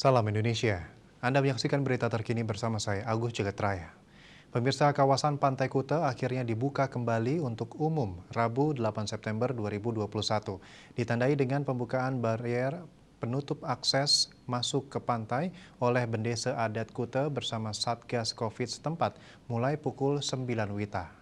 Salam Indonesia. Anda menyaksikan berita terkini bersama saya, Agus Jagatraya. Pemirsa, kawasan Pantai Kuta akhirnya dibuka kembali untuk umum Rabu 8 September 2021. Ditandai dengan pembukaan barier penutup akses masuk ke pantai oleh Bendesa Adat Kuta bersama Satgas Covid setempat mulai pukul 9 WITA.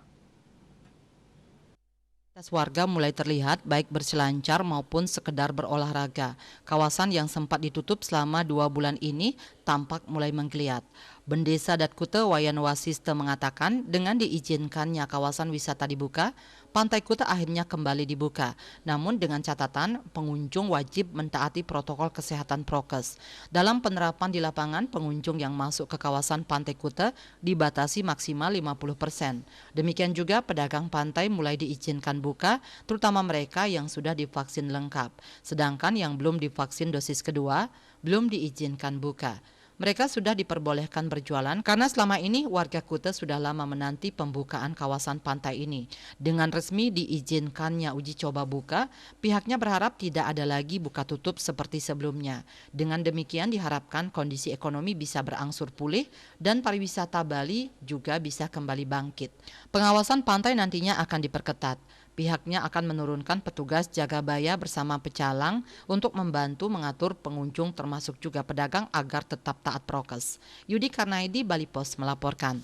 Warga mulai terlihat baik berselancar maupun sekedar berolahraga. Kawasan yang sempat ditutup selama 2 bulan ini tampak mulai menggeliat. Bendesa Adat Kuta Wayan Wasista mengatakan dengan diizinkannya kawasan wisata dibuka, Pantai Kuta akhirnya kembali dibuka. Namun dengan catatan pengunjung wajib mentaati protokol kesehatan prokes. Dalam penerapan di lapangan, pengunjung yang masuk ke kawasan Pantai Kuta dibatasi maksimal 50%. Demikian juga pedagang pantai mulai diizinkan buka, terutama mereka yang sudah divaksin lengkap. Sedangkan yang belum divaksin dosis kedua, belum diizinkan buka. Mereka sudah diperbolehkan berjualan karena selama ini warga Kuta sudah lama menanti pembukaan kawasan pantai ini. Dengan resmi diizinkannya uji coba buka, pihaknya berharap tidak ada lagi buka tutup seperti sebelumnya. Dengan demikian diharapkan kondisi ekonomi bisa berangsur pulih dan pariwisata Bali juga bisa kembali bangkit. Pengawasan pantai nantinya akan diperketat. Pihaknya akan menurunkan petugas jaga baya bersama pecalang untuk membantu mengatur pengunjung termasuk juga pedagang agar tetap taat prokes. Yudi Karnaidi, Bali Post melaporkan.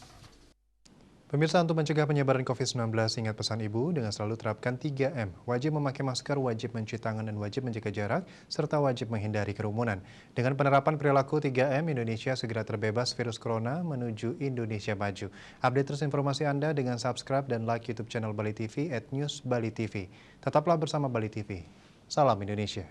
Pemirsa, untuk mencegah penyebaran COVID-19, ingat pesan Ibu dengan selalu terapkan 3M. Wajib memakai masker, wajib mencuci tangan, dan wajib menjaga jarak, serta wajib menghindari kerumunan. Dengan penerapan perilaku 3M, Indonesia segera terbebas virus corona menuju Indonesia maju. Update terus informasi Anda dengan subscribe dan like YouTube channel Bali TV @newsbalitv. Tetaplah bersama Bali TV. Salam Indonesia.